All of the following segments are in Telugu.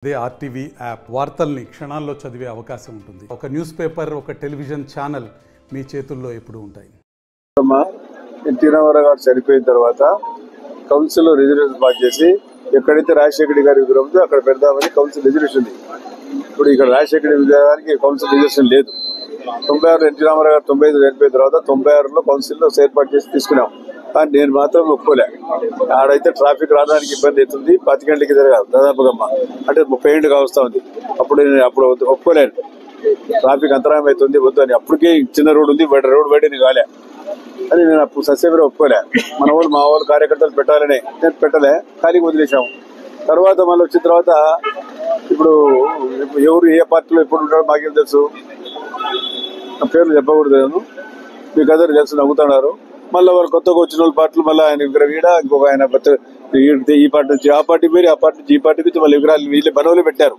అదే ఆర్టీవీ యాప్ వార్తల్ని క్షణాల్లో చదివే అవకాశం ఉంటుంది. ఒక న్యూస్ పేపర్, ఒక టెలివిజన్ ఛానల్ మీ చేతుల్లో ఎప్పుడూ ఉంటాయి. ఎన్టీ రామారావు గారు చనిపోయిన తర్వాత కౌన్సిల్ రిజర్వేషన్ పాస్ చేసి ఎక్కడైతే రాజశేఖర గారి విగ్రహం ఉందో అక్కడ పెడదామని కౌన్సిల్ రిజర్వేషన్ ఉంది. ఇప్పుడు ఇక్కడ రాజశేఖర విగ్రహానికి కౌన్సిల్ రిజర్వేషన్ లేదు. 96 ఎన్టీ రామారావు గారు 95 చనిపోయిన తర్వాత 96లో కౌన్సిల్లో ఏర్పాటు చేసి తీసుకున్నాం. కానీ నేను మాత్రం ఒప్పుకోలే. ఆడైతే ట్రాఫిక్ రావడానికి ఇబ్బంది అవుతుంది, 10 గంటలకి జరగాలి దాదాపుగా, అంటే 30 ఏళ్ళు కావస్తా ఉంది. అప్పుడు ఒప్పుకోలేను, ట్రాఫిక్ అంతరాయం అవుతుంది వద్దు అని. అప్పటికే చిన్న రోడ్డు ఉంది, రోడ్డు బయట కాలే అని నేను అప్పుడు ససేమిరా ఒప్పుకోలే. మా వాళ్ళు కార్యకర్తలు పెట్టాలనే నేను పెట్టలే, ఖాళీ వదిలేసాము. తర్వాత మళ్ళీ వచ్చిన తర్వాత ఇప్పుడు ఎవరు ఏ పార్టీలో ఎప్పుడు ఉంటాడో మాకేం తెలుసు, నా పేర్లు చెప్పకూడదు, మీకు అందరూ తెలుసు, నవ్వుతున్నారు. మళ్ళీ వాళ్ళు కొత్తగా వచ్చిన వాళ్ళ పార్టీలు మళ్ళీ ఆయన విగ్రహం ఈడ, ఇంకొక ఆయన ఈ పార్టీ నుంచి ఆ పార్టీ పేరు, ఆ పార్టీ నుంచి ఈ పార్టీ నుంచి మళ్ళీ విగ్రహాలు వీళ్ళు బనవులు పెట్టారు.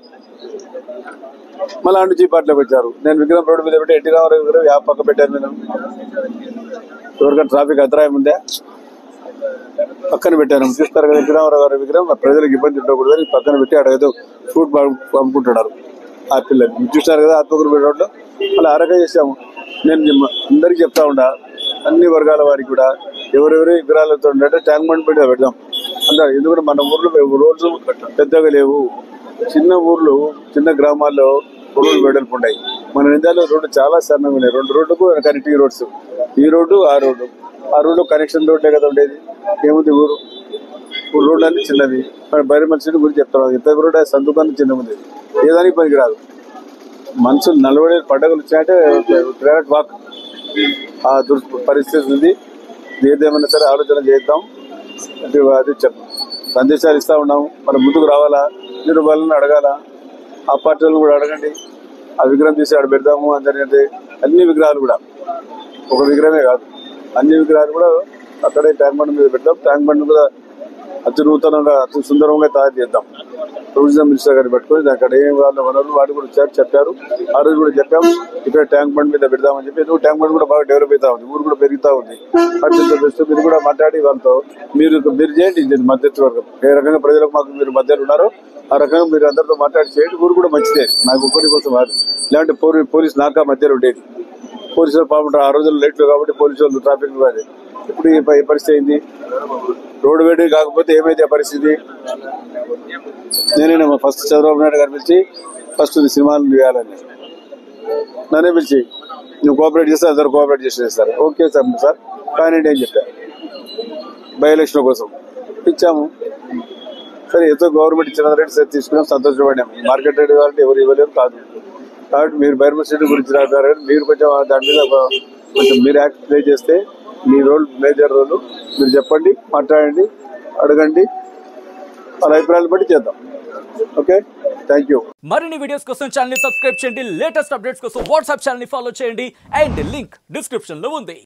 మళ్ళీ ఆ నుంచి ఈ పార్టీలోకి వచ్చారు. నేను విగ్రహం రోడ్డు మీద పెట్టి ఎన్టీ రామారావు విగ్రహం యా పక్క పెట్టాను. నేను ఎవరికైనా ట్రాఫిక్ అంతరాయం ఉందే పక్కన పెట్టాను. చూస్తారు కదా ఎన్టీ రామారావు గారి విగ్రహం, ప్రజలకు ఇబ్బంది ఉండకూడదని పక్కన పెట్టి అక్కడ ఏదో ఫ్రూట్ అమ్ముకుంటున్నారు ఆ పిల్లలు. చూస్తారు కదా ఆత్మకూరు రోడ్లో, అలా అరగా చేసాము. నేను అందరికి చెప్తా ఉండా, అన్ని వర్గాల వారికి కూడా ఎవరెవరి విగ్రహాలతో ఉంటే ట్యాంక్ బండ్ పెట్టి పెడదాం అంటారు. ఎందుకంటే మన ఊర్లో రోడ్లు పెద్దగా లేవు, చిన్న ఊర్లు చిన్న గ్రామాల్లో రోడ్లు వెడల్పు ఉన్నాయి. మన నిందాలో రోడ్డు చాలా సన్నగా ఉన్నాయి. 2 రోడ్లకు కనెక్టింగ్ రోడ్స్, ఈ రోడ్డు ఆ రోడ్డు కనెక్షన్ రోడ్లే కదా ఉండేది. ఏముంది ఊరు రోడ్లు అన్ని చిన్నవి. బయట మనిషి గురించి చెప్తాను, ఇంత రోడ్డు సందుకాన్ని చిన్నగా ఉంది, ఏదానికి పనికి రాదు. మనుషులు నలబడే పండుగలు వచ్చాయంటే ప్రైవేట్ వాక్, ఆ పరిస్థితి ఉంది. ఏదేమన్నా సరే ఆలోచన చేద్దాం. అది సందేశాలు ఇస్తా ఉన్నాము. మనం ముందుకు రావాలా, మీరు వాళ్ళని అడగాల, ఆ పార్టీలను కూడా అడగండి. ఆ విగ్రహం తీసి ఆడ పెడదాము అందరికంటే. అన్ని విగ్రహాలు కూడా, ఒక విగ్రహమే కాదు, అన్ని విగ్రహాలు కూడా అక్కడే ట్యాంక్ బండ్ మీద పెడదాం. ట్యాంక్ బండ్ కూడా అతి నూతనంగా అతి సుందరంగా తయారు చేద్దాం. టూరిజం మినిస్టర్ గారిని పెట్టుకుని అక్కడ ఏం వాళ్ళ వనరులు వాటి కూడా వచ్చారు, చెప్పారు. ఆ రోజు కూడా చెప్పాం ఇక్కడ ట్యాంక్ బండ్ మీద పెడదామని చెప్పి. ఎందుకు ట్యాంక్ బండ్ కూడా బాగా డెవలప్ అవుతా ఉంది, ఊరు కూడా పెరుగుతా ఉంది. అటు మీరు కూడా మాట్లాడి వాళ్ళతో మీరు చేయండి మద్దతు వర్గం. ఏ రకంగా ప్రజలకు మాకు మీరు మద్దతు ఉన్నారో ఆ రకంగా మీరు అందరితో మాట్లాడి చేయండి. ఊరు కూడా మంచిదే, నాకు ఒక్కరి కోసం కాదు. లేదంటే పోలీసు నాకా మధ్యలో ఉండేది. పోలీసులు పాపం ఆ రోజుల్లో లేట్లు కాబట్టి పోలీసు వాళ్ళు ట్రాఫిక్ కాదు. ఇప్పుడు ఈ పరిస్థితి అయింది. రోడ్డు వేడి కాకపోతే ఏమైతే పరిస్థితి. నేనే ఫస్ట్ చంద్రబాబు నాయుడు గారు పిలిచి ఫస్ట్ సినిమాలు వేయాలని నన్నే పిలిచి, నువ్వు కోఆపరేట్ చేస్తే అందరు కోఆపరేట్ చేస్తారు. ఓకే సార్ కానీ ఏం చెప్పా, బై ఎలక్షన్ కోసం ఇచ్చాము. సరే ఏదో గవర్నమెంట్ ఇచ్చిన రేట్ సరే తీసుకున్నాం, సంతోషపడ్డాము. మార్కెట్ రేట్ కావాలంటే ఎవరు ఇవ్వలేరు కాదు. కాబట్టి మీరు బైర్మసిటీ గురించి రాస్తారు కానీ మీరు కొంచెం దాని మీద కొంచెం మీరు యాక్ట్ ప్లే చేస్తే మీ రోల్ మేజర్ రోల్ మీరు చెప్పండి, మాట్లాడండి, అడగండి, వాళ్ళ అభిప్రాయాలు బట్టి చేద్దాం. Okay, thank you. మరిన్ని వీడియోస్ కోసం ఛానల్ ని సబ్స్క్రైబ్ చేయండి. లేటెస్ట్ అప్డేట్స్ కోసం వాట్సాప్ ఛానల్ ని ఫాలో చేయండి. అండ్ లింక్ డిస్క్రిప్షన్ లో ఉంది.